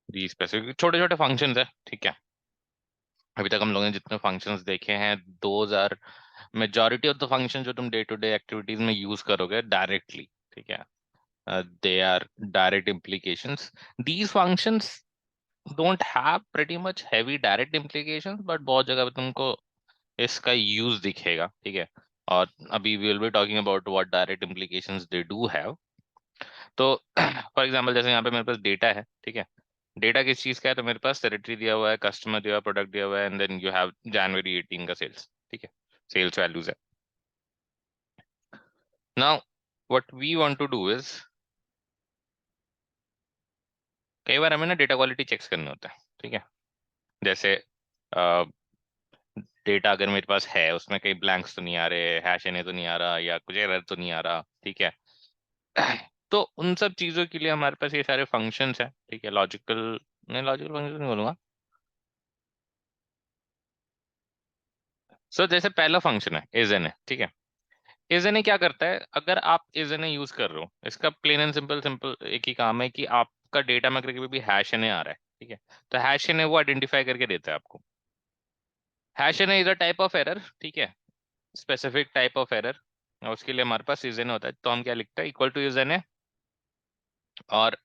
The specific छोटे छोटे functions है, ठीक है। अभी तक हम लोगों ने जितने फंक्शंस देखे हैं, those are majority of the function जो तुम डे टू डे एक्टिविटीज में यूज करोगे डायरेक्टली, ठीक है। They are direct implications. These functions don't have pretty much heavy direct implications, but बहुत जगह पे तुमको इसका यूज दिखेगा, ठीक है। और अभी we will be talking about what direct implications they do have. तो फॉर एग्जाम्पल जैसे यहाँ पे मेरे पास डेटा है, ठीक है। डेटा किस चीज का है, तो मेरे पास टेरिटरी दिया हुआ है, कस्टमर दिया हुआ है, प्रोडक्ट दिया हुआ है, and then you have January 18 का सेल्स, ठीक है। सेल्स वैल्यूज है। Now what we want to do is, कई बार हमें ना डेटा क्वालिटी चेक्स करने होता है, ठीक है। जैसे डेटा अगर मेरे पास है, उसमें कई ब्लैंक्स तो नहीं आ रहे, हैश एन तो नहीं आ रहा, या कुछ एरर तो नहीं आ रहा, ठीक है। तो उन सब चीजों के लिए हमारे पास ये सारे फंक्शंस हैं, ठीक है। लॉजिकल नहीं, लॉजिकल फंक्शन नहीं बोलूंगा। सो जैसे पहला फंक्शन है इज एन ए, ठीक है। इज एन ए क्या करता है, अगर आप इज एन ए यूज कर रहे हो, इसका प्लेन एंड सिंपल सिंपल एक ही काम है कि आपका डेटा में कभी भी हैश एन ए आ रहा है, ठीक है। तो हैश एन ए वो आइडेंटिफाई करके देता है आपको। Hash N A is a type of error, ठीक है, स्पेसिफिक टाइप ऑफ एरर। और उसके लिए हमारे पास इज एन ए होता है, तो हम क्या लिखते हैं, equal to is N A. और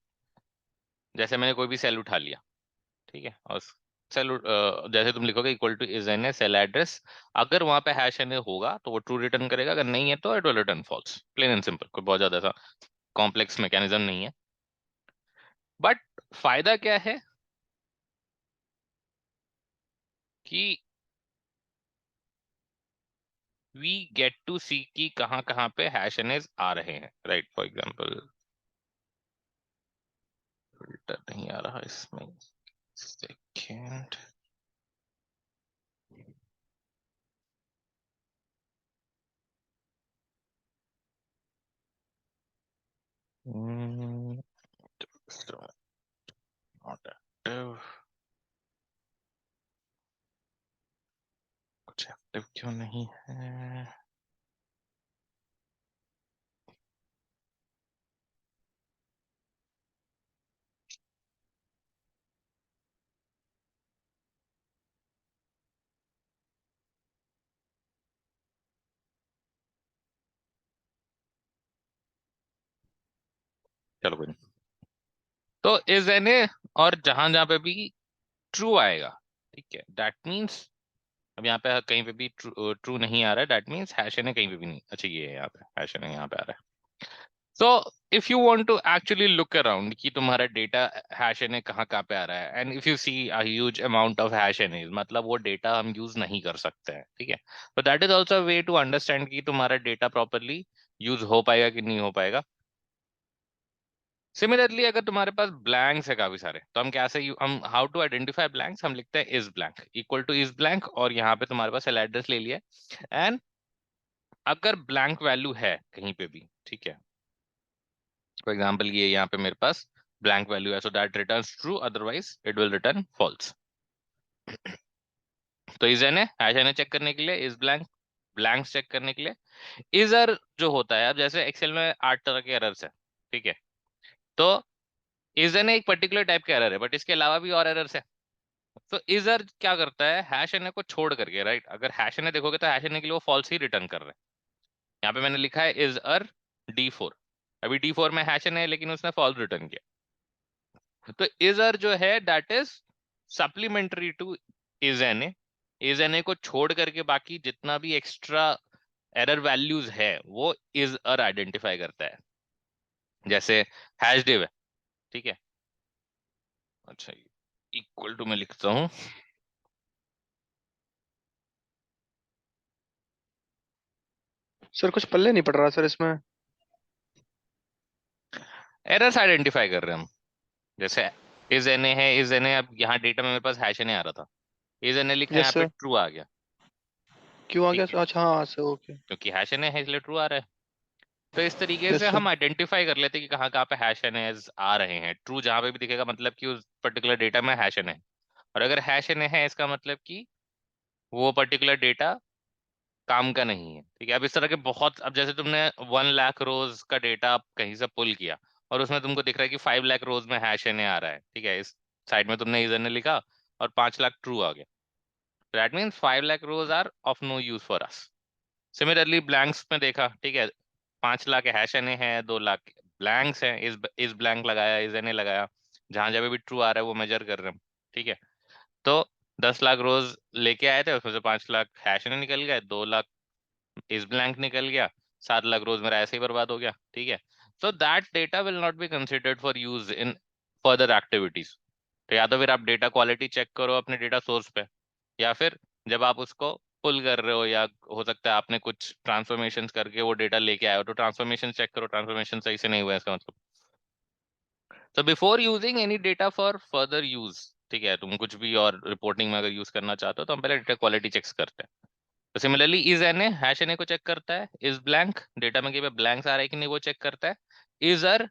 जैसे मैंने कोई भी सेल उठा लिया, ठीक है, और सेल जैसे तुम लिखोगे equal to is N A cell address, अगर वहां पे हैश एन ए होगा तो वो ट्रू रिटर्न करेगा, अगर नहीं है तो it will return false. Plain and simple, कोई बहुत ज्यादा ऐसा कॉम्प्लेक्स मैकेनिज्म नहीं है। बट फायदा क्या है कि वी गेट टू सी कि कहाँ कहाँ पे हैश एन एज आ रहे हैं, राइट। फॉर एग्जाम्पल फिल्टर नहीं आ रहा इसमें, सेकेंड। नॉट एक्टिव, कुछ एक्टिव क्यों नहीं है। चलो कोई नहीं। तो इज एन ए, और जहां जहां पे भी ट्रू आएगा, ठीक है, दैट मीन्स, अब यहाँ पे कहीं पे भी ट्रू नहीं आ रहा है, that means hash N A कहीं पे भी नहीं। अच्छा ये है, यहाँ पे हैश एन ए यहाँ पे आ रहा है। So if you want to actually look around कि तुम्हारा डेटा हैश एन ए कहाँ कहाँ पे आ रहा है, and if you see a huge amount of hash N A, मतलब वो डेटा हम यूज नहीं कर सकते हैं, ठीक है। तो that is also way to understand कि तुम्हारा डेटा प्रॉपरली यूज हो पाएगा कि नहीं हो पाएगा। सिमिलरली अगर तुम्हारे पास ब्लैंक्स है काफी सारे, तो हम कैसे हम हाउ टू आइडेंटिफाई ब्लैंक्स, हम लिखते हैं is blank equal to is blank, और यहाँ पे तुम्हारे पास एड्रेस ले लिया। एंड अगर ब्लैंक वैल्यू है कहीं पे भी, ठीक है, फॉर एग्जाम्पल ये यहाँ पे मेरे पास ब्लैंक वैल्यू है, so that returns true, otherwise it will return false. तो is N A hash N A check करने के लिए, इज ब्लैंक ब्लैंक्स चेक करने के लिए। इजर जो होता है, अब जैसे एक्सेल में 8 तरह के एरर्स है, ठीक है। तो इज एन ए एक पर्टिकुलर टाइप का एरर है, बट इसके अलावा भी और एरर्स है। तो इजर क्या करता है, हैश एन ए को छोड़ करके, राइट, अगर हैश एन ए देखोगे तो हैश एन ए के लिए वो फॉल्स ही रिटर्न कर रहे हैं। यहाँ पे मैंने लिखा है इज अर D4, अभी D4 में हैश एन ए, लेकिन उसने फॉल्स रिटर्न किया। तो इज अर जो है that is supplementary to is N A. Is N A को छोड़ करके बाकी जितना भी एक्स्ट्रा एरर वैल्यूज है वो इज अर आइडेंटिफाई करता है। जैसे हैश डिव है, ठीक है। अच्छा, इक्वल टू मैं लिखता हूँ। सर कुछ पल्ले नहीं पड़ रहा सर इसमें। एरर्स आइडेंटिफाई कर रहे हैं हम। जैसे इज एन ए है, इज एन ए, अब यहाँ डेटा में मेरे पास हैश एन ए आ रहा था, इज एन ए लिखा है, यस यहाँ पे सर। ट्रू आ गया, क्यों आ गया ठीक है, सर? अच्छा हाँ सर, ओके। क्योंकि हैश एन ए है इसलिए ट्रू आ रहा है। तो इस तरीके यस से सर। हम आइडेंटिफाई कर लेते हैं कि कहाँ कहाँ पे हैश एन एज आ रहे हैं। ट्रू जहाँ पे भी दिखेगा मतलब कि उस पर्टिकुलर डेटा में हैश एन है, और अगर हैश एन है इसका मतलब कि वो पर्टिकुलर डेटा काम का नहीं है, ठीक है। अब इस तरह के बहुत, अब जैसे तुमने 1 लाख रोज का डेटा कहीं से पुल किया, और उसमें तुमको दिख रहा है कि 5 लाख रोज में हैश एन आ रहा है, ठीक है, इस साइड में तुमने यूजर ने लिखा और 5 लाख ट्रू आ गया, that means 5 lakh rows are of no use for us. Similarly blanks में देखा, ठीक है, 5 लाख हैश एन ए है, 2 लाख ब्लैंक्स हैं, इस ब्लैंक लगाया, इस एन ए लगाया, जहां जब भी ट्रू आ रहा है वो मेजर कर रहे हैं, ठीक है। तो 10 लाख रोज लेके आए थे, उसमें से 5 लाख हैश एन ए निकल गए, 2 लाख इस ब्लैंक निकल गया, 7 लाख रोज मेरा ऐसे ही बर्बाद हो गया, ठीक है। So that data will not be considered for use in further activities. तो या तो फिर आप डेटा क्वालिटी चेक करो अपने डेटा सोर्स पे, या फिर जब आप उसको पुल कर रहे हो, या हो सकता है आपने कुछ ट्रांसफॉर्मेशन करके वो डेटा लेके आए हो, तो ट्रांसफॉर्मेशन चेक करो, ट्रांसफॉर्मेशन सही से नहीं हुआ है इसका मतलब। तो before using any data for further use, ठीक है, तुम कुछ भी और रिपोर्टिंग में अगर यूज करना चाहते हो तो हम पहले डेटा क्वालिटी चेक्स करते हैं। तो similarly is N A hash N A को चेक करता है, इज ब्लैंक डेटा में कहीं पे ब्लैंक्स आ रहा है कि नहीं वो चेक करता है, is err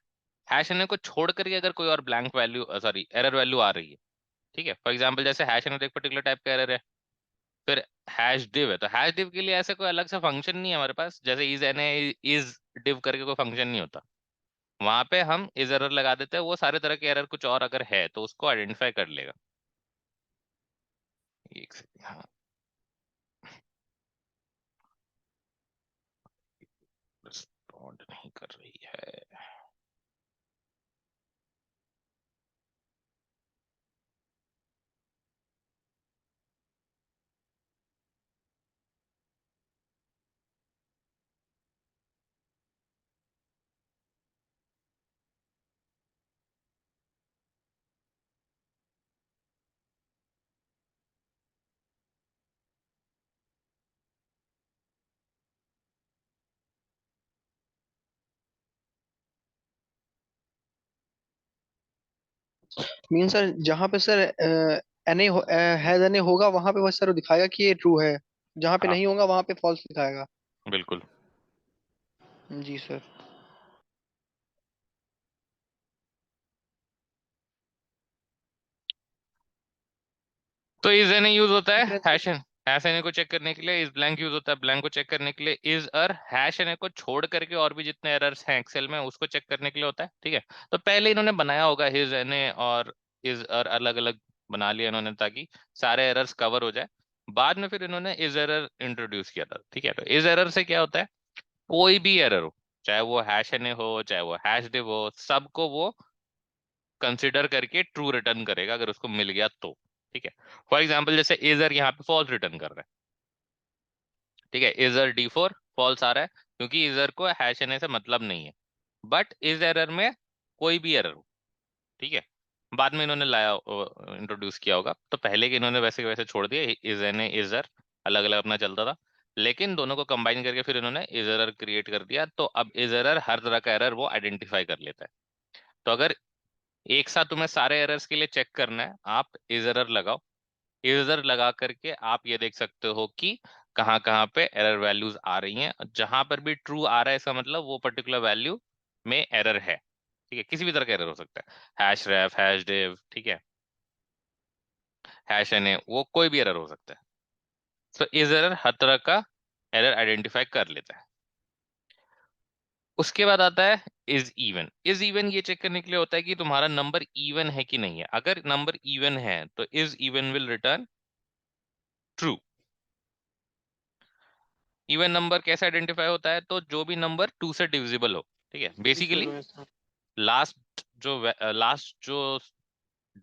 hash N A को छोड़ करके अगर कोई और blank value, sorry error value आ रही है, ठीक है। फॉर एग्जांपल जैसे हैश एन ए एक पर्टिकुलर टाइप का एरर है, फिर हैश डिव है, तो हैश डिव के लिए ऐसे कोई अलग से फंक्शन नहीं है हमारे पास, जैसे is N A is div करके कोई फंक्शन नहीं होता। वहां पे हम इज एरर लगा देते हैं, वो सारे तरह के एरर कुछ और अगर है तो उसको आइडेंटिफाई कर लेगा। एक सेकंड, हाँ, रिस्पॉन्ड नहीं कर रही है। मीन सर जहाँ पे sir N A has N A होगा वहां पे बस सर वो दिखाएगा कि ये ट्रू है, जहाँ पे हाँ, नहीं होगा वहां पे फॉल्स दिखाएगा। बिल्कुल। जी सर। तो इज एन यूज होता है ठीक है तो। हैश एन, हैश एन को चेक करने के लिए, इज ब्लैंक यूज होता है ब्लैंक को चेक करने के लिए, इज अर हैश एन को छोड़ करके और भी जितने एरर्स हैं एक्सेल में उसको चेक करने के लिए होता है, ठीक है। तो पहले इन्होंने बनाया होगा हिज एन और इज अर अलग अलग बना लिया इन्होंने ताकि सारे एरर्स कवर हो जाए। बाद में फिर इन्होंने इज एरर इंट्रोड्यूस किया था, ठीक है। तो इज एरर से क्या होता है, कोई भी एरर हो, चाहे वो हैश एन हो चाहे वो हैश डिव हो, सबको वो कंसिडर करके ट्रू रिटर्न करेगा अगर उसको मिल गया तो, ठीक है। फॉर एग्जाम्पल जैसे इजर यहाँ पे फॉल्स रिटर्न कर रहा है, ठीक है, इजर डी4 फॉल्स आ रहा है क्योंकि इजर को हैश एन से मतलब नहीं है, बट इस एरर में कोई भी एरर हो, ठीक है। बाद में इन्होंने लाया, इंट्रोड्यूस किया होगा, तो पहले के इन्होंने वैसे के वैसे छोड़ दिया, इज एन इजर अलग अलग अपना चलता था, लेकिन दोनों को कंबाइन करके फिर इन्होंने इज एरर क्रिएट कर दिया, तो अब इज एरर हर तरह का एरर वो आइडेंटिफाई कर लेता है। तो अगर एक साथ तुम्हें सारे एरर्स के लिए चेक करना है, आप इज एरर लगाओ, इरेजर लगा करके आप ये देख सकते हो कि कहाँ कहाँ पे एरर वैल्यूज आ रही हैं, जहां पर भी ट्रू आ रहा है इसका मतलब वो पर्टिकुलर वैल्यू में एरर है, ठीक है। किसी भी तरह का एरर हो सकता है, हैश रेफ, हैश डिव, ठीक है, हैश एन ए, वो कोई भी एरर हो सकता है। तो इस एरर हर तरह का एरर आइडेंटिफाई कर लेता है। उसके बाद आता है इज इवन। इज इवन ये चेक करने के लिए होता है कि तुम्हारा नंबर इवन है कि नहीं है। अगर नंबर इवन है तो is even will return true. Even number कैसे आइडेंटिफाई होता है, तो जो भी नंबर टू से डिविजिबल हो, ठीक है, जी सर बेसिकली वैसा। लास्ट जो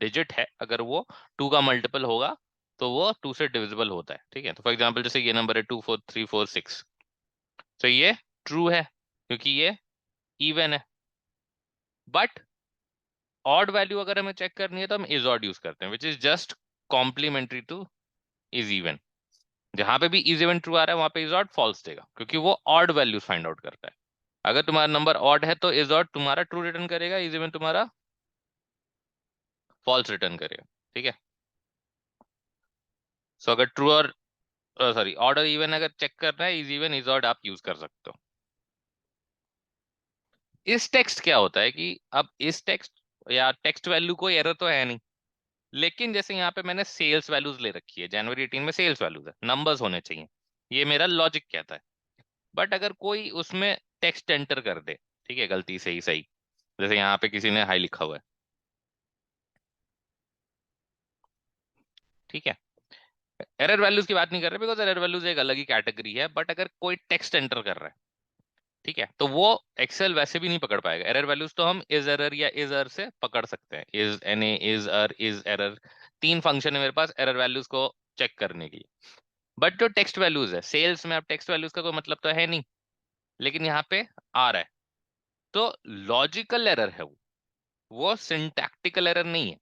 डिजिट है अगर वो टू का मल्टीपल होगा तो वो टू से डिविजिबल होता है, ठीक है। तो फॉर एग्जांपल जैसे ये नंबर है 24346, तो ये ट्रू है क्योंकि ये इवन है। बट ऑड वैल्यू अगर हमें चेक करनी है तो हम इज ऑड यूज करते हैं, which is just complementary to is even. जहां पे भी इज इवन ट्रू आ रहा है वहां पे इज ऑड फॉल्स देगा क्योंकि वो ऑड वैल्यूज फाइंड आउट करता है। अगर तुम्हारा नंबर ऑड है तो इज ऑड तुम्हारा ट्रू रिटर्न करेगा, इज इवन तुम्हारा फॉल्स रिटर्न करेगा, ठीक है। सो अगर ट्रू और सॉरी ऑड और इवन अगर चेक करना है, इज इवन इज ऑड आप यूज कर सकते हो। इस टेक्स्ट क्या होता है कि अब इस टेक्स्ट या टेक्स्ट वैल्यू कोई एरर तो है नहीं, लेकिन जैसे यहाँ पे मैंने सेल्स वैल्यूज ले रखी है, जनवरी 18 में सेल्स वैल्यूज है, नंबर्स होने चाहिए, ये मेरा लॉजिक कहता है। बट अगर कोई उसमें टेक्स्ट एंटर कर दे, ठीक है, गलती से ही सही, जैसे यहाँ पे किसी ने हाई लिखा हुआ है, ठीक है। एरर वैल्यूज की बात नहीं कर रहे, बिकॉज एरर वैल्यूज एक अलग ही कैटेगरी है, बट अगर कोई टेक्स्ट एंटर कर रहा है, ठीक है, तो वो एक्सेल वैसे भी नहीं पकड़ पाएगा। एरर वैल्यूज तो हम इज एरर या इज एरर से पकड़ सकते हैं, is N A, is err, is error. तीन फंक्शन है मेरे पास एरर वैल्यूज को चेक करने के लिए। बट जो टेक्स्ट वैल्यूज है सेल्स में, अब टेक्स्ट वैल्यूज का कोई मतलब तो है नहीं, लेकिन यहाँ पे आ रहा है, तो लॉजिकल एरर है वो सिंटैक्टिकल एरर नहीं है।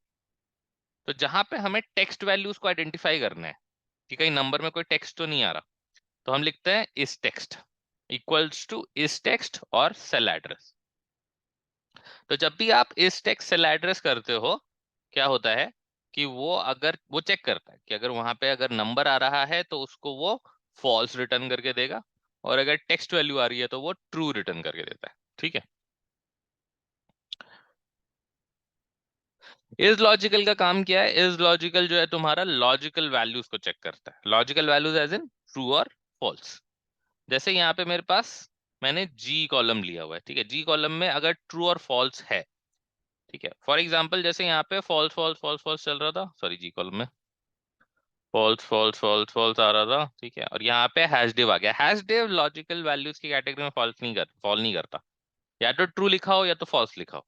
तो जहां पे हमें टेक्स्ट वैल्यूज को आइडेंटिफाई करना है कि कहीं नंबर में कोई टेक्स्ट तो नहीं आ रहा, तो हम लिखते हैं इस टेक्स्ट इक्वल्स टू इस टेक्स्ट और सेल एड्रेस। तो जब भी आप इस टेक्स्ट सेल एड्रेस करते हो, क्या होता है कि वो अगर वो चेक करता है कि अगर वहां पे अगर नंबर आ रहा है तो उसको वो फॉल्स रिटर्न करके देगा, और अगर टेक्स्ट वैल्यू आ रही है तो वो ट्रू रिटर्न करके देता है। ठीक है। इज लॉजिकल का काम क्या है? इज लॉजिकल जो है तुम्हारा लॉजिकल वैल्यूज को चेक करता है। Logical values as in true और फॉल्स। जैसे यहाँ पे मेरे पास मैंने जी कॉलम लिया हुआ है, ठीक है, जी कॉलम में अगर ट्रू और फॉल्स है, ठीक है, फॉर एग्जांपल जैसे यहाँ पे फॉल्स फॉल्स फॉल्स फॉल्स चल रहा था, सॉरी जी कॉलम में फॉल्स फॉल्स फॉल्स फॉल्स आ रहा था, ठीक है, और यहाँ पे हैश डिव आ गया। हैश डिव लॉजिकल वैल्यूज की कैटेगरी में फॉल नहीं करता, या तो ट्रू लिखा हो या तो फॉल्स लिखा हो,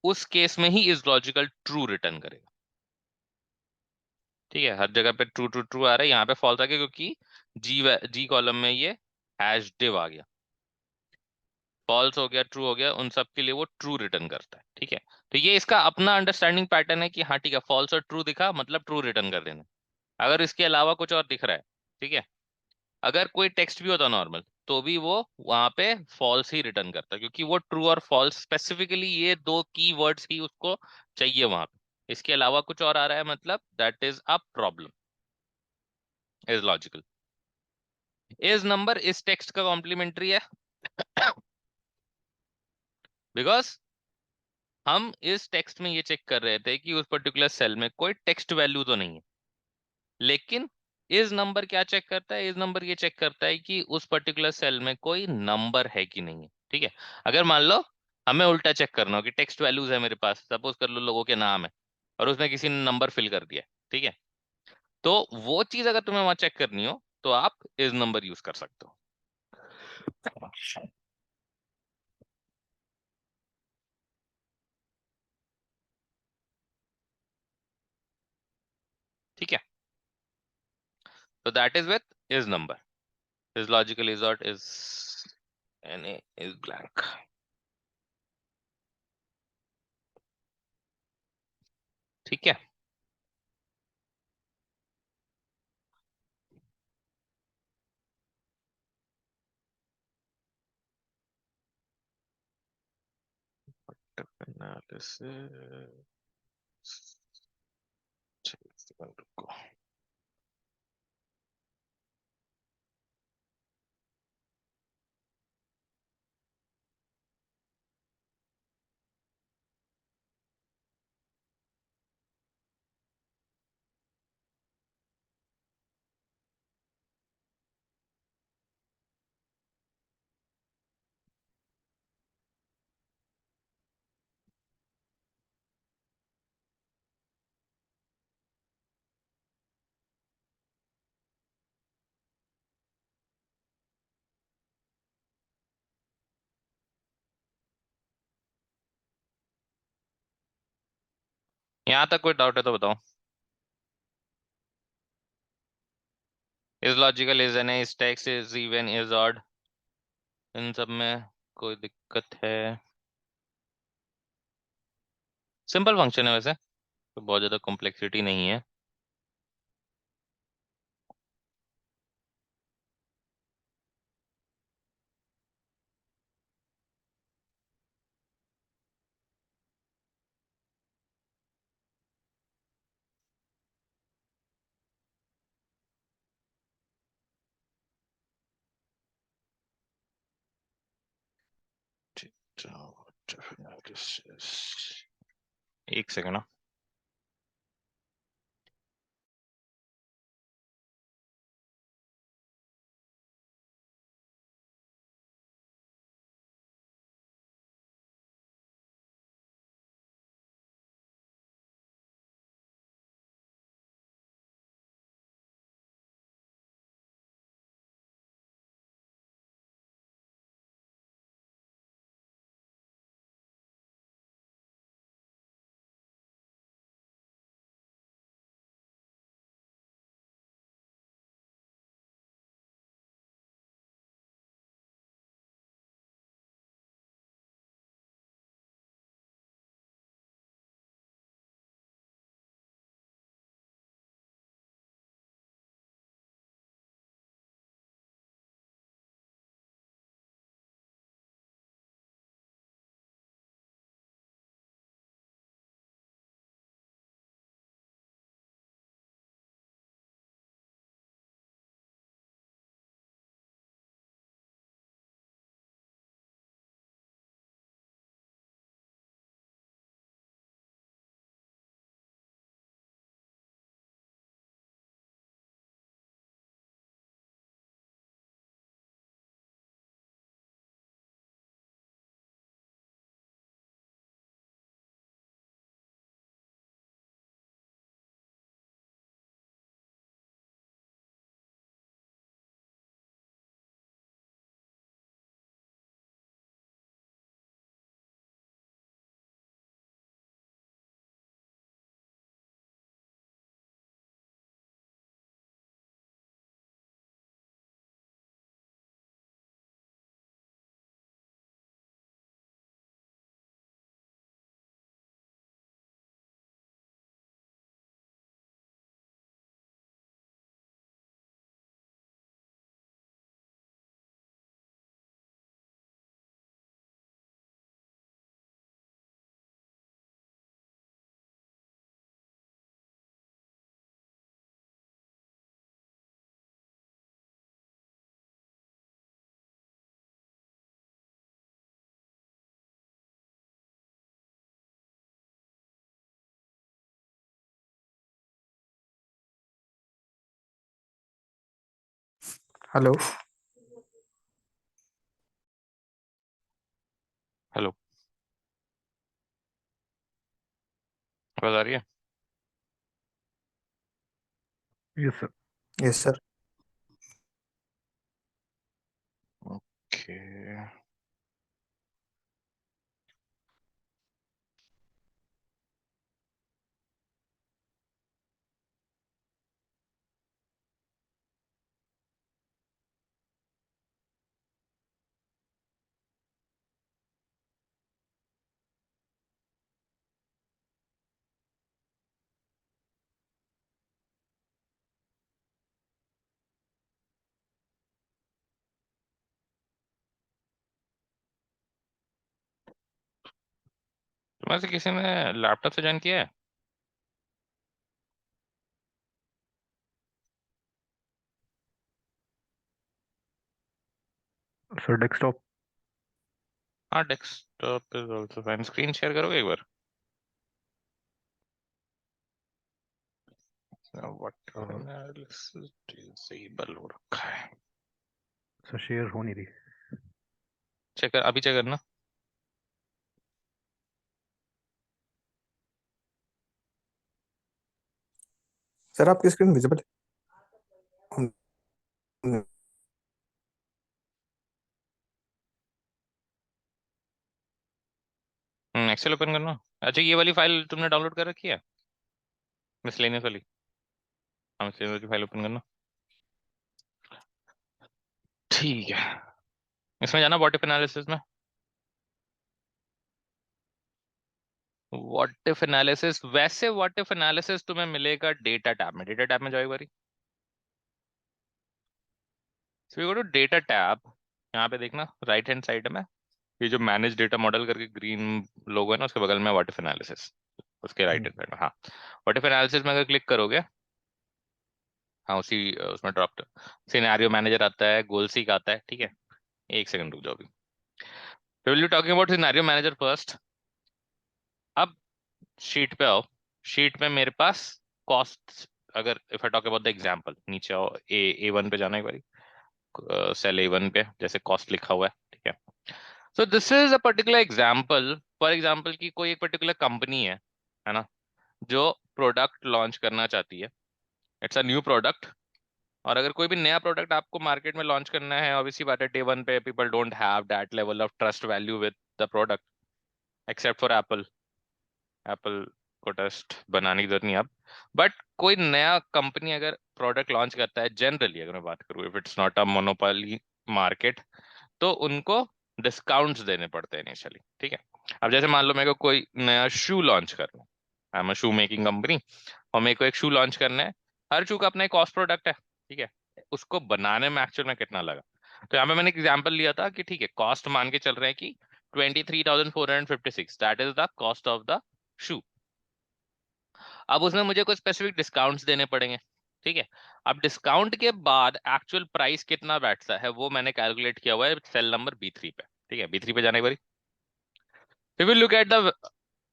उस केस में he is logical true return करेगा। ठीक है, हर जगह पे ट्रू ट्रू ट्रू आ रहा है, यहाँ पे फॉल्स आ गया क्योंकि जी जी कॉलम में ये हैश डिव आ गया। फॉल्स हो गया, ट्रू हो गया, उन सब के लिए वो ट्रू रिटर्न करता है। ठीक है, तो ये इसका अपना अंडरस्टैंडिंग पैटर्न है कि हाँ ठीक है, फॉल्स और ट्रू दिखा मतलब ट्रू रिटर्न कर देना। अगर इसके अलावा कुछ और दिख रहा है, ठीक है, अगर कोई टेक्स्ट भी होता नॉर्मल, तो भी वो वहां पे फॉल्स ही रिटर्न करता है, क्योंकि वो ट्रू और फॉल्स स्पेसिफिकली ये दो की वर्ड्स ही उसको चाहिए वहां पे। इसके अलावा कुछ और आ रहा है मतलब that is a problem. Is logical. Is number इस टेक्स्ट का कॉम्प्लीमेंट्री है बिकॉज हम इस टेक्स्ट में ये चेक कर रहे थे कि उस पर्टिकुलर सेल में कोई टेक्स्ट वैल्यू तो नहीं है, लेकिन इस नंबर क्या चेक करता है? इस नंबर ये चेक करता है कि उस पर्टिकुलर सेल में कोई नंबर है कि नहीं है। ठीक है, अगर मान लो हमें उल्टा चेक करना हो कि टेक्स्ट वैल्यूज है मेरे पास, सपोज कर लो लोगों के नाम है और उसमें किसी ने नंबर फिल कर दिया, ठीक है, तो वो चीज अगर तुम्हें वहां चेक करनी हो तो आप इस नंबर यूज कर सकते हो। ठीक है, तो that is with is number. Is logical, is not, is N is blank. ठीक है। एनालिसिस। यहाँ तक कोई डाउट है तो बताओ। Is logical, is N, is text, is even, is odd, इन सब में कोई दिक्कत है? सिंपल फंक्शन है वैसे, तो बहुत ज्यादा कॉम्प्लेक्सिटी नहीं है। एक सेकंड। हेलो। हेलो, आवाज आ रही है? Yes sir. Yes sir. Okay. तुम्हारे से किसी ने लैपटॉप से ज्वाइन किया है? Sir desktop. हाँ, desktop is also fine. Screen share करोगे एक बार? व्हाट एनालिसिस डिसेबल हो रखा है। सर शेयर हो नहीं रही। चेक कर, अभी चेक करना। सर आपकी स्क्रीन विजिबल है। एक्सेल ओपन करना। अच्छा, ये वाली फाइल तुमने डाउनलोड कर रखी है, मिसलेनियस वाली? हाँ, मिसलेनियस वाली फाइल ओपन करना। ठीक है, इसमें जाना व्हाट इफ एनालिसिस में। व्हाट इफ एनालिसिस, वैसे व्हाट इफ एनालिसिस तुम्हें मिलेगा डेटा टैब में। डेटा टैब में जाओ एक बारी। So you go to data tab. यहाँ पे देखना राइट हैंड साइड में, ये जो मैनेज डेटा मॉडल करके ग्रीन लोगो है ना, उसके बगल में व्हाट इफ एनालिसिस, उसके राइट हैंड साइड में। हाँ, व्हाट इफ एनालिसिस में अगर क्लिक करोगे, हाँ उसी उसमें ड्रॉप सिनेरियो मैनेजर आता है, गोल सीक आता है। ठीक है, एक सेकंड रुक जाओ अभी। Will you talking about scenario manager first. अब शीट पे आओ। शीट में मेरे पास कॉस्ट, अगर if I talk about the example, नीचे आओ, ए वन पे जाना एक बारी। सेल ए वन पे जैसे कॉस्ट लिखा हुआ है, ठीक है। So this is a particular example. For example की कोई एक पर्टिकुलर कंपनी है ना, जो प्रोडक्ट लॉन्च करना चाहती है। It's a new product. और अगर कोई भी नया प्रोडक्ट आपको मार्केट में लॉन्च करना है, ऑब्वियसली बात है, डे वन पे people don't have that level of trust value with the product, except for Apple. Apple को ट्रस्ट बनाने की जरूरत नहीं अब। बट कोई नया कंपनी अगर प्रोडक्ट लॉन्च करता है, जनरली अगर मैं बात करूँ, if it's not a monopoly market, तो उनको डिस्काउंट्स देने पड़ते हैं इनिशियली। ठीक है, अब जैसे मान लो मेरे को कोई नया शू लॉन्च करना है, I am a shoe making company, और मेरे को एक शू लॉन्च करना है। हर शू का अपना एक कॉस्ट प्रोडक्ट है, ठीक है। उसको बनाने में एक्चुअल में कितना लगा, तो यहाँ पे मैंने एग्जाम्पल लिया था कि ठीक है, कॉस्ट मान के चल रहे हैं कि 23,456, that is the cost of the shoe. अब उसमें मुझे कोई स्पेसिफिक डिस्काउंट्स देने पड़ेंगे, ठीक है। अब डिस्काउंट के बाद एक्चुअल प्राइस कितना बैठता है वो मैंने कैलकुलेट किया हुआ है सेल नंबर B3 पे। ठीक है, B3 पे जाने के बाद फिर विल लुक एट द,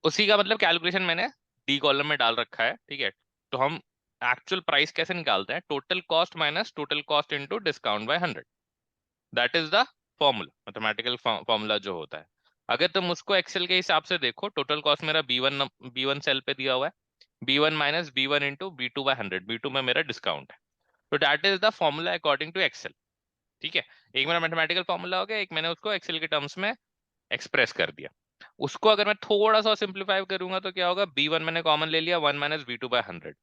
उसी का मतलब कैलकुलेशन मैंने डी कॉलम में डाल रखा है, ठीक है। तो हम एक्चुअल प्राइस कैसे निकालते हैं, total cost minus total cost into discount bye 100। That is the formula, mathematical formula जो होता है। अगर तुम उसको एक्सेल के हिसाब से देखो, टोटल कॉस्ट मेरा बी वन सेल पे दिया हुआ है, B1 minus B1 into B2 bye 100। B2 में मेरा डिस्काउंट है। तो that is the formula according to Excel. ठीक है, एक मेरा मैथमेटिकल फॉर्मूला हो गया, एक मैंने उसको एक्सेल के टर्म्स में एक्सप्रेस कर दिया। उसको अगर मैं थोड़ा सा सिंप्लीफाई करूंगा तो क्या होगा, B1 मैंने कॉमन ले लिया, 1 माइनस B2 बाय 100।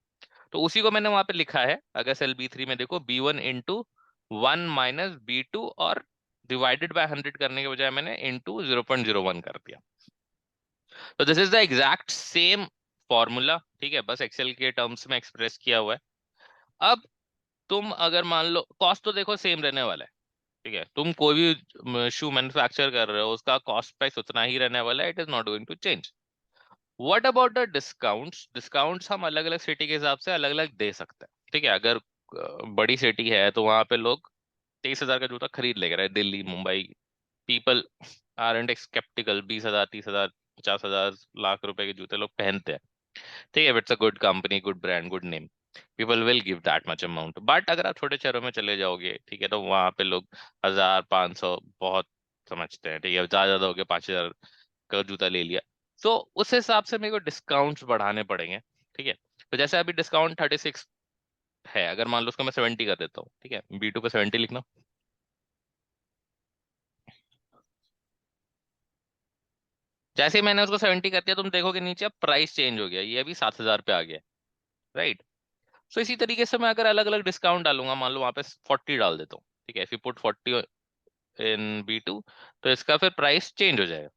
तो उसी को मैंने वहां पे लिखा है, अगर सेल B3 में देखो, B1 इंटू 1 माइनस B2, और डिवाइडेड बाय 100 करने के बजाय मैंने इंटू 0.01 कर दिया। तो this is the exact same formula, ठीक है, बस एक्सेल के टर्म्स में एक्सप्रेस किया हुआ है। अब तुम अगर मान लो, कॉस्ट तो देखो सेम रहने वाला है, ठीक है। तुम कोई भी शू मैन्युफैक्चर कर रहे हो, उसका कॉस्ट प्राइस उतना ही रहने वाला है, it is not going to change. What about the discounts? Discounts हम अलग अलग सिटी के हिसाब से अलग अलग दे सकते हैं, ठीक है। अगर बड़ी सिटी है तो वहां पे लोग 23,000 का जूता खरीद लेगा, right? Delhi, Mumbai, people are and sceptical. 20,000, 30,000, 50,000, lakh रुपए के जूते लोग पहनते हैं, ठीक है। It's a good company, good brand, good name. People will give that much amount. But अगर आप छोटे शहरों में चले जाओगे, ठीक है, तो वहां पे लोग 1,000 500 बहुत समझते हैं, ठीक है, ज्यादा ज्यादा हो गया 5,000 का जूता ले लिया। तो उस हिसाब से मेरे को डिस्काउंट्स बढ़ाने पड़ेंगे, ठीक है। तो जैसे अभी डिस्काउंट 36 है, अगर मान लो उसको मैं 70 कर देता हूँ, ठीक है, B2 पे 70 लिखना। जैसे ही मैंने उसको 70 कर दिया, तुम देखोगे नीचे अब प्राइस चेंज हो गया, ये अभी 7,000 पे आ गया, राइट। सो इसी तरीके से मैं अगर अलग अलग डिस्काउंट डालूंगा, मान लो वहां पे 40 डाल देता हूँ, ठीक है, if you put 40 in B2, तो इसका फिर प्राइस चेंज हो जाएगा,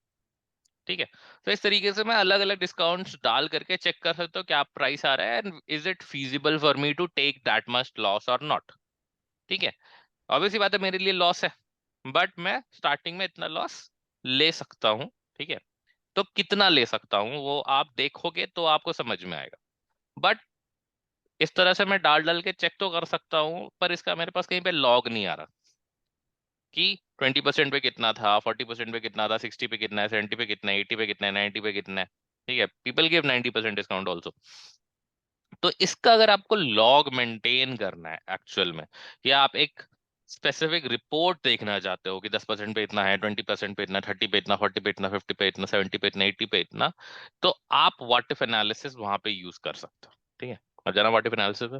ठीक है। तो इस तरीके से मैं अलग अलग डिस्काउंट्स डाल करके चेक कर सकता हूँ क्या प्राइस आ रहा है, and is it feasible for me to take that much loss और नॉट, ठीक है। ऑब्वियसली बात है, मेरे लिए लॉस है, बट मैं स्टार्टिंग में इतना लॉस ले सकता हूँ, ठीक है। तो कितना ले सकता हूँ वो आप देखोगे तो आपको समझ में आएगा। बट इस तरह से मैं डाल डाल के चेक तो कर सकता हूँ, पर इसका मेरे पास कहीं पे लॉग नहीं आ रहा कि 20% पे कितना था, 40% पे कितना था, 60 पे कितना है, 70 पे कितना है, 80 पे कितना है, 90 पे कितना है, ठीक है। People give 90% discount also. तो इसका अगर आपको लॉग मेंटेन करना है एक्चुअल में, या आप एक स्पेसिफिक रिपोर्ट देखना चाहते हो कि 10% पे इतना है, 20% पे इतना, 30 पे इतना, 40 पे इतना, 50 पे इतना, 70 पे इतना, 80 पे इतना, तो आप व्हाट इफ एनालिसिस वहां पे यूज कर सकते हो, ठीक है। और जाना व्हाट इफ एनालिसिस है,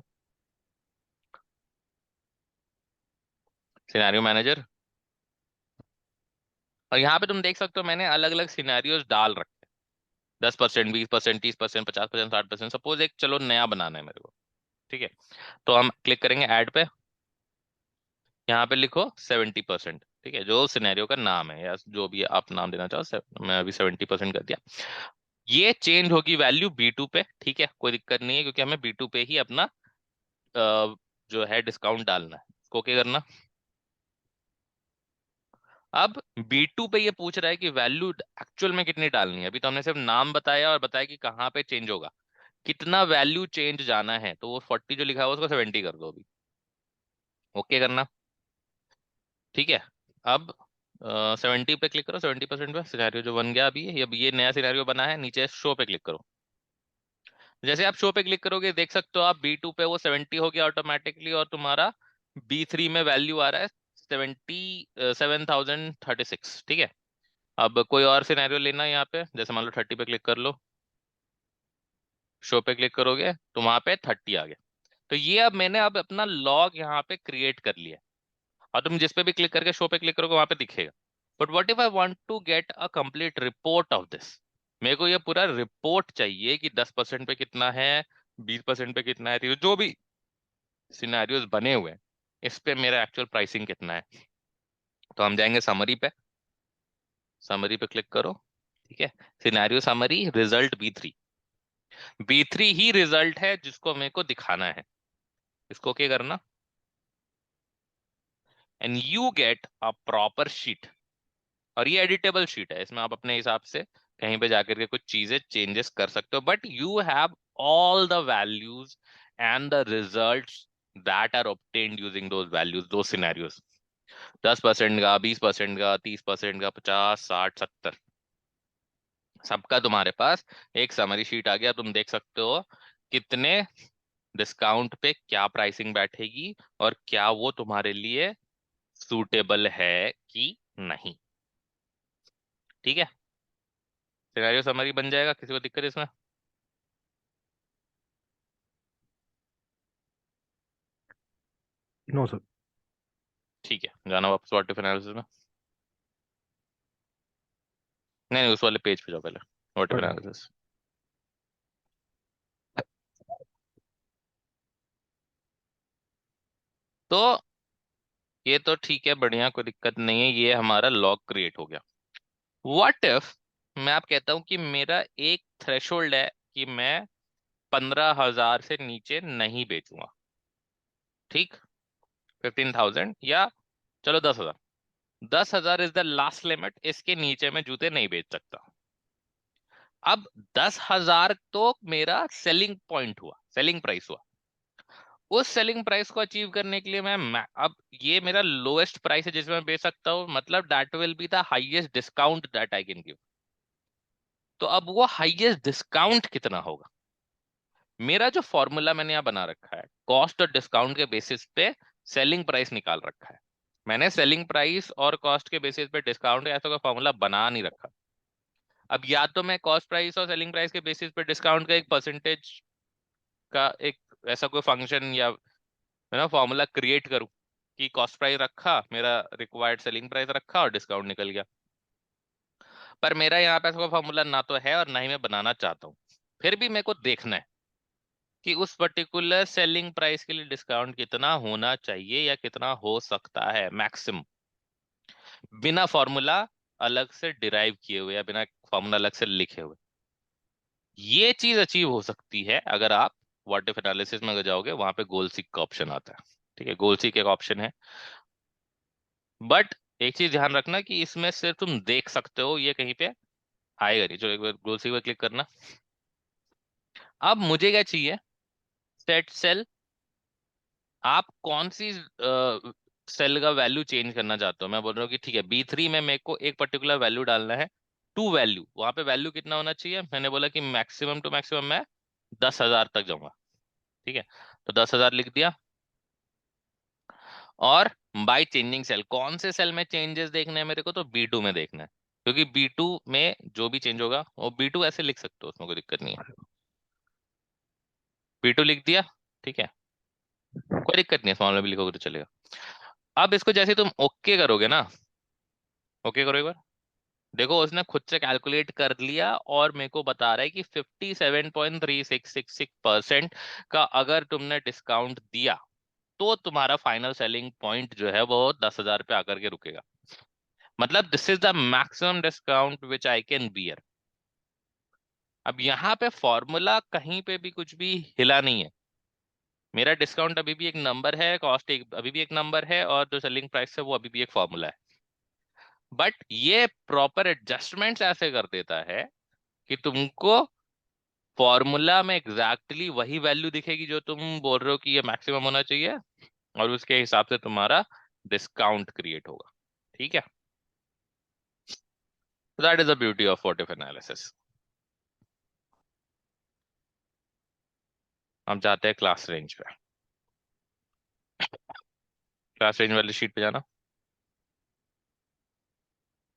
सिनेरियो मैनेजर। और यहाँ पे तुम देख सकते हो मैंने अलग अलग सिनेरियोज डाल रखे, 10%, 20%, 30%, 50%, 60%। सपोज एक चलो नया बनाना है मेरे को, ठीक है। तो हम क्लिक करेंगे ऐड पे, यहाँ पे लिखो 70%, ठीक है, जो सिनेरियो का नाम है या जो भी आप नाम देना चाहो, मैं अभी 70% कर दिया। ये चेंज होगी वैल्यू B2 पे, ठीक है, कोई दिक्कत नहीं है, क्योंकि हमें B2 पे ही अपना जो है डिस्काउंट डालना है, इसको क्या करना। अब B2 पे ये पूछ रहा है कि वैल्यू एक्चुअल में कितनी डालनी है। अभी तो हमने सिर्फ नाम बताया और बताया कि कहाँ पे चेंज होगा, कितना वैल्यू चेंज जाना है। तो वो 40 जो लिखा हुआ है उसको 70 कर दो अभी, ओके करना, ठीक है। अब 70 पे क्लिक करो, 70% पे सिनेरियो जो बन गया अभी, अब ये नया सिनेरियो बना है, नीचे शो पे क्लिक करो। जैसे आप शो पे क्लिक करोगे देख सकते हो आप B2 पे वो 70 हो गया ऑटोमेटिकली, और तुम्हारा B3 में वैल्यू आ रहा है 77,036, ठीक है। अब कोई और सिनेरियो लेना है यहाँ पे, जैसे मान लो 30 पे क्लिक कर लो, शो पे क्लिक करोगे तो वहां पे 30 आ गया। तो ये अब मैंने अब अपना लॉग यहाँ पे क्रिएट कर लिया, और तुम जिस पे भी क्लिक करके शो पे क्लिक करोगे वहां पे दिखेगा। But what if I want to get a complete report of this, मेरे को ये पूरा रिपोर्ट चाहिए कि 10% पे कितना है, 20% पे कितना है, तो जो भी सिनेरियोज बने हुए हैं इस पे मेरा एक्चुअल प्राइसिंग कितना है। तो हम जाएंगे समरी पे, समरी पे क्लिक करो, ठीक है, scenario summary result B3, B3 ही रिजल्ट है जिसको मेरे को दिखाना है। इसको क्या करना, and you get a proper sheet. और ये एडिटेबल शीट है, इसमें आप अपने हिसाब से कहीं पे जाकर के कुछ चीजें चेंजेस कर सकते हो, but you have all the values and the results that are obtained using those values, दो सिनेरियोज, 10% का, 20% का, 30% का, 50, 60, 70, सबका तुम्हारे पास एक समरी शीट आ गया। तुम देख सकते हो कितने डिस्काउंट पे क्या प्राइसिंग बैठेगी, और क्या वो तुम्हारे लिए सूटेबल है कि नहीं, ठीक है। सिनेरियो समरी बन जाएगा, किसी को दिक्कत इसमें? No sir. ठीक है, जाना वापस व्हाट इफ एनालिसिस में। नहीं नहीं, उस वाले पेज पे जाओ पहले, व्हाट इफ पढ़ एनालिसिस। तो ये तो ठीक है, बढ़िया, कोई दिक्कत नहीं है, ये हमारा लॉग क्रिएट हो गया। व्हाट इफ मैं आप कहता हूँ कि मेरा एक थ्रेशोल्ड है कि मैं 15,000 से नीचे नहीं बेचूंगा, ठीक, 15,000, या चलो 10,000, 10,000 इज द लास्ट लिमिट, इसके नीचे मैं जूते नहीं बेच सकता। अब 10,000 तो मेरा सेलिंग पॉइंट हुआ, सेलिंग प्राइस हुआ। उस सेलिंग प्राइस को अचीव करने के लिए अब ये मेरा लोएस्ट प्राइस है जिसमें मैं बेच सकता हूँ, मतलब that will be the highest discount that I can give. तो अब वो हाईएस्ट डिस्काउंट कितना होगा, मेरा जो फॉर्मूला मैंने यहाँ बना रखा है, कॉस्ट और डिस्काउंट के बेसिस पे सेलिंग प्राइस निकाल रखा है। मैंने सेलिंग प्राइस और कॉस्ट के बेसिस पे डिस्काउंट का ऐसा कोई फॉर्मूला बना नहीं रखा। अब या तो मैं कॉस्ट प्राइस और सेलिंग प्राइस के बेसिस पे डिस्काउंट का एक परसेंटेज का एक ऐसा कोई फंक्शन या फॉर्मूला क्रिएट करूं कि कॉस्ट प्राइस रखा, मेरा रिक्वायर्ड सेलिंग प्राइस रखा और डिस्काउंट निकल गया। पर मेरा यहाँ पे ऐसा कोई फॉर्मूला ना तो है और ना ही मैं बनाना चाहता हूँ। फिर भी मेरे को देखना है कि उस पर्टिकुलर सेलिंग प्राइस के लिए डिस्काउंट कितना होना चाहिए या कितना हो सकता है मैक्सिमम, बिना फॉर्मूला अलग से डिराइव किए हुए या बिना फॉर्मूला अलग से लिखे हुए। ये चीज अचीव हो सकती है अगर आप व्हाट इफ एनालिसिस में अगर जाओगे, वहां पे गोल सीक का ऑप्शन आता है। ठीक है, गोल सीक एक ऑप्शन है, बट एक चीज ध्यान रखना कि इसमें सिर्फ तुम देख सकते हो, ये कहीं पे आएगा नहीं। चलो एक बार गोल सीक पे क्लिक करना। अब मुझे क्या चाहिए, सेट सेल। आप कौन सी सेल का वैल्यू चेंज करना चाहते हो? मैं बोल रहा हूँ कि ठीक है, B3 में मेरे को एक पर्टिकुलर वैल्यू डालना है, टू वैल्यू। वहां पे वैल्यू कितना होना चाहिए? मैंने बोला कि मैक्सिमम टू मैक्सिमम मैं 10,000 तक जाऊंगा। ठीक है, तो 10,000 लिख दिया। और बाय चेंजिंग सेल, कौन से सेल में चेंजेस देखने हैं मेरे को? तो B2 में देखना है, क्योंकि B2 में जो भी चेंज होगा वो B2 ऐसे लिख सकते हो, उसमें कोई दिक्कत नहीं है। B2 लिख दिया। ठीक है, कोई दिक्कत नहीं है, स्मॉल में भी लिखोगे तो चलेगा। अब इसको जैसे तुम ओके करोगे ना, ओके करो एक बार, देखो उसने खुद से कैलकुलेट कर लिया और मेरे को बता रहा है कि 57.3666% का अगर तुमने डिस्काउंट दिया तो तुम्हारा फाइनल सेलिंग पॉइंट जो है वो 10,000 पे आकर के रुकेगा। मतलब this is the maximum discount which I can bear. अब यहाँ पे फॉर्मूला कहीं पे भी कुछ भी हिला नहीं है। मेरा डिस्काउंट अभी भी एक नंबर है, कॉस्ट एक अभी भी एक नंबर है, और जो सेलिंग प्राइस है वो अभी भी एक फॉर्मूला है। बट ये प्रॉपर एडजस्टमेंट्स ऐसे कर देता है कि तुमको फॉर्मूला में एग्जैक्टली वही वैल्यू दिखेगी जो तुम बोल रहे हो कि ये मैक्सिमम होना चाहिए, और उसके हिसाब से तुम्हारा डिस्काउंट क्रिएट होगा। ठीक है, that is the beauty of what if analysis. हम जाते हैं क्लास रेंज पे। क्लास रेंज वाली शीट पे जाना।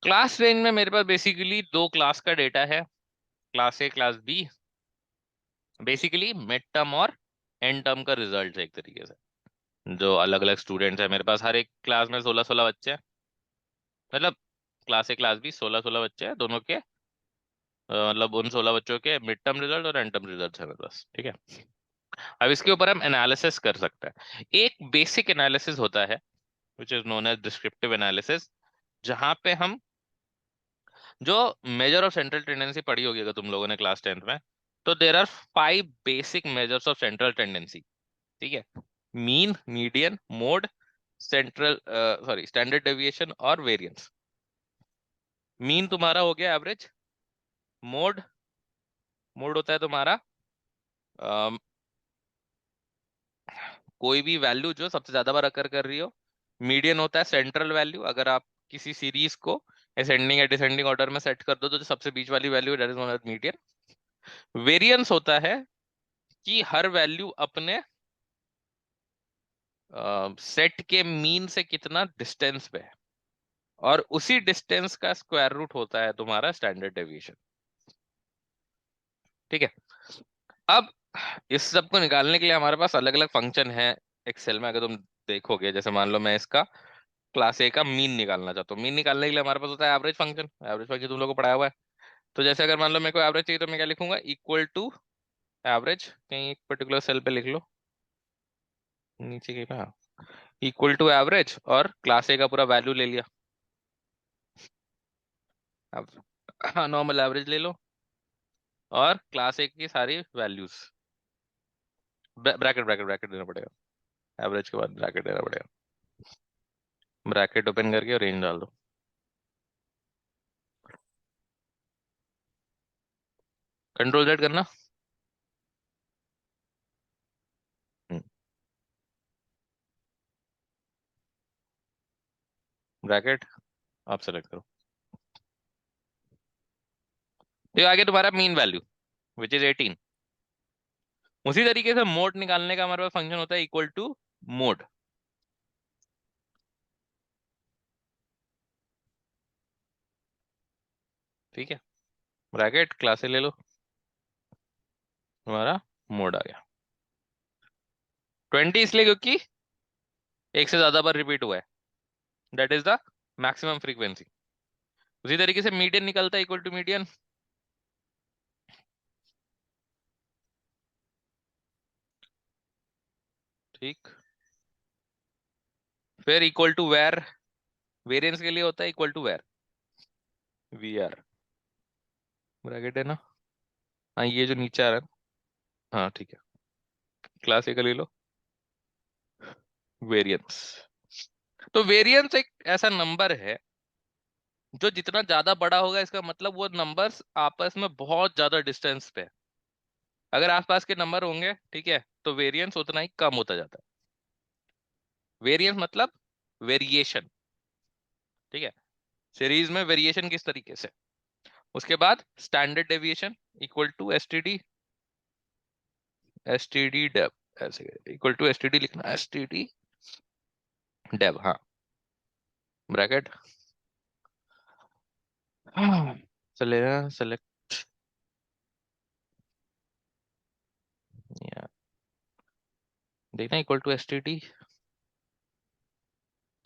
क्लास रेंज में मेरे पास बेसिकली दो क्लास का डेटा है, class A class B. Basically mid term और एंड टर्म का रिजल्ट है एक तरीके से। जो अलग अलग स्टूडेंट्स है मेरे पास, हर एक क्लास में 16-16 बच्चे हैं। मतलब क्लास ए क्लास बी 16-16 बच्चे हैं दोनों के। मतलब उन 16 बच्चों के मिड टर्म रिजल्ट और एंड टर्म रिजल्ट है मेरे पास। ठीक है, अब इसके ऊपर हम एनालिसिस कर सकते हैं। एक बेसिक एनालिसिस होता है which is known as descriptive analysis, जहां पे हम जो मेजर ऑफ सेंट्रल टेंडेंसी पढ़ी होगी अगर तुम लोगों ने क्लास 10th में, तो there are 5 basic measures of central tendency. ठीक है, mean, median, mode, central sorry standard deviation और वेरिएंस। मीन तुम्हारा हो गया एवरेज। मोड, मोड होता है तुम्हारा कोई भी वैल्यू जो सबसे ज्यादा बार अकर कर रही हो। मीडियन होता है सेंट्रल वैल्यू, अगर आप किसी सीरीज को असेंडिंग या डिसेंडिंग ऑर्डर में सेट कर दो तो जो सबसे बीच वाली value that is known as median. Variance होता है कि हर वैल्यू अपने सेट के मीन से कितना डिस्टेंस पे है, और उसी डिस्टेंस का स्क्वायर रूट होता है तुम्हारा स्टैंडर्ड डेविएशन। ठीक है, अब इस सब को निकालने के लिए हमारे पास अलग अलग फंक्शन है एक्सेल में। अगर तुम देखोगे, जैसे मान लो मैं इसका क्लास ए का मीन निकालना चाहता हूँ। मीन निकालने के लिए हमारे पास होता है एवरेज फंक्शन। एवरेज फंक्शन तुम लोगों को पढ़ाया हुआ है। तो जैसे अगर मान लो मेरे को एवरेज चाहिए तो मैं क्या लिखूंगा, इक्वल टू एवरेज, कहीं एक पर्टिकुलर सेल पे लिख लो, नीचे कहीं पे, इक्वल टू एवरेज, और क्लास ए का पूरा वैल्यू ले लिया। अब नॉर्मल एवरेज ले लो और क्लास ए की सारी वैल्यूज, ब्रैकेट ब्रैकेट ब्रैकेट देना पड़ेगा। एवरेज के बाद ब्रैकेट देना पड़ेगा। ब्रैकेट ओपन करके और रेंज डाल दो। कंट्रोल जेड करना। ब्रैकेट आप सेलेक्ट करो। तो आगे तुम्हारा मीन वैल्यू विच इज 18। उसी तरीके से मोड निकालने का हमारे पास फंक्शन होता है इक्वल टू मोड। ठीक है, ब्रैकेट क्लास से ले लो, हमारा मोड आ गया। 20 इसलिए क्योंकि एक से ज्यादा बार रिपीट हुआ है, that is the maximum frequency. उसी तरीके से मीडियन निकलता है इक्वल टू मीडियन। ठीक, फिर इक्वल टू वेर, वेरिएंस के लिए होता है equal to where, we are, bracket है ना। हाँ ये जो नीचे आ रहा है, हाँ ठीक है, क्लास ए का ले लो, वेरिएंस। तो वेरिएंस एक ऐसा नंबर है जो जितना ज्यादा बड़ा होगा, इसका मतलब वो नंबर्स आपस में बहुत ज्यादा डिस्टेंस पे है। अगर आसपास के नंबर होंगे, ठीक है, तो वेरिएंस उतना ही कम होता जाता है। वेरिएंस मतलब वेरिएशन, ठीक है, सीरीज में वेरिएशन किस तरीके से। उसके बाद standard deviation equal to STD, STD dev, ऐसे इक्वल टू एसटीडी लिखना, एसटीडी डेव, हाँ, ब्रैकेट। चलेगा सेलेक्ट, देखना इक्वल टू एसटीडी,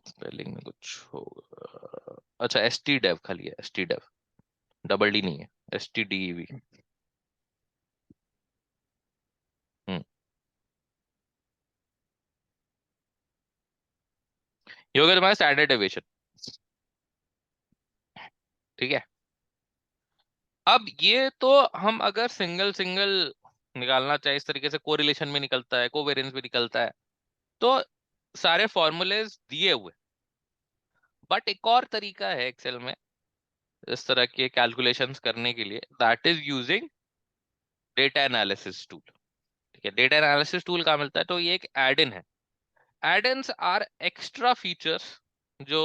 स्पेलिंग में कुछ होगा, अच्छा एस टी डेव खाली है, S T dev, double D नहीं है, एस टी डी वी। ये हो गया तुम्हारा स्टैंडर्ड डेविएशन। ठीक है, अब ये तो हम अगर सिंगल सिंगल निकालना चाहे, इस तरीके से कोरिलेशन में निकलता है, कोवेरिएंस भी निकलता है, तो सारे फॉर्मूलेज दिए हुए। बट एक और तरीका है एक्सेल में इस तरह के कैलकुलेशंस करने के लिए, that is using data analysis tool. ठीक है, डेटा एनालिसिस टूल कहाँ मिलता है, तो ये एक एड इन है। एड-इन्स आर एक्स्ट्रा फीचर्स जो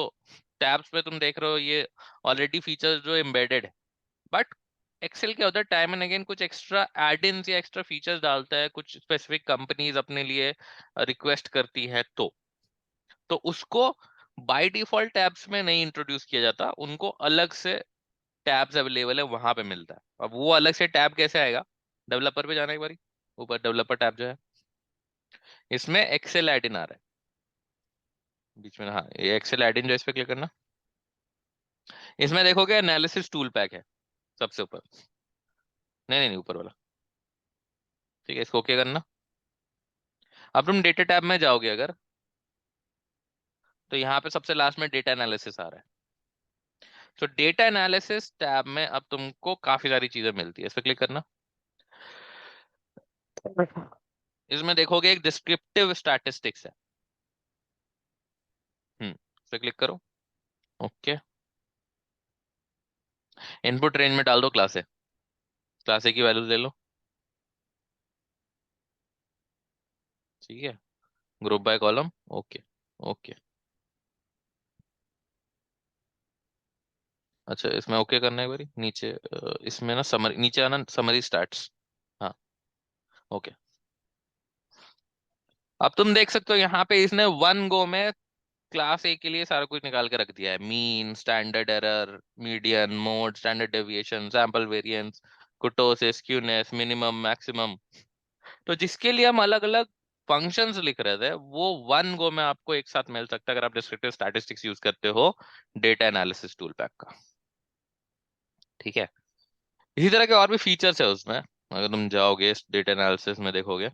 टैब्स में तुम देख रहे हो, ये ऑलरेडी फीचर्स जो एम्बेडेड है। बट एक्सेल क्या होता है, टाइम एंड अगेन कुछ एक्स्ट्रा एड-इन्स या एक्स्ट्रा फीचर्स डालता है, कुछ स्पेसिफिक कंपनीज अपने लिए रिक्वेस्ट करती है, तो उसको बाय डिफॉल्ट टैब्स में नहीं इंट्रोड्यूस किया जाता, उनको अलग से टैब्स अवेलेबल है, वहां पे मिलता है। अब वो अलग से टैब कैसे आएगा, डेवलपर पे जाना एक बारी, ऊपर डेवलपर टैब जो है, इसमें एक्सेल एड इन आ रहा है बीच में, हाँ ये एक्सेल एड इन जो, इस पे क्लिक करना। इसमें देखोगे एनालिसिस टूल पैक है सबसे ऊपर, नहीं नहीं नहीं, ऊपर वाला। ठीक है, इसको ओके करना। अब तुम डेटा टैब में जाओगे अगर, तो यहाँ पे सबसे लास्ट में डेटा एनालिसिस आ रहा है। तो डेटा एनालिसिस टैब में अब तुमको काफी सारी चीजें मिलती है, इस पे क्लिक करना। इसमें देखोगे एक डिस्क्रिप्टिव स्टैटिस्टिक्स है, इस पे क्लिक करो, ओके। इनपुट रेंज में डाल दो क्लास है, क्लास ए की वैल्यूज ले लो। ठीक है, group by column, okay okay. अच्छा इसमें ओके करना है एक बारी नीचे, इसमें ना समरी नीचे आना, समरी स्टार्ट्स, हाँ ओके। अब तुम देख सकते हो यहाँ पे इसने वन गो में क्लास ए के लिए सारा कुछ निकाल के रख दिया है, mean, standard error, median, mode, standard deviation, sample variance, कुर्टोसिस, skewness, minimum, maximum. तो जिसके लिए हम अलग अलग फंक्शंस लिख रहे थे, वो वन गो में आपको एक साथ मिल सकता है अगर आप डिस्क्रिप्टिव स्टैटिस्टिक्स यूज करते हो डेटा एनालिसिस टूल पैक का। ठीक है, इसी तरह के और भी फीचर्स है उसमें, अगर तुम जाओगे डेटा एनालिसिस में देखोगे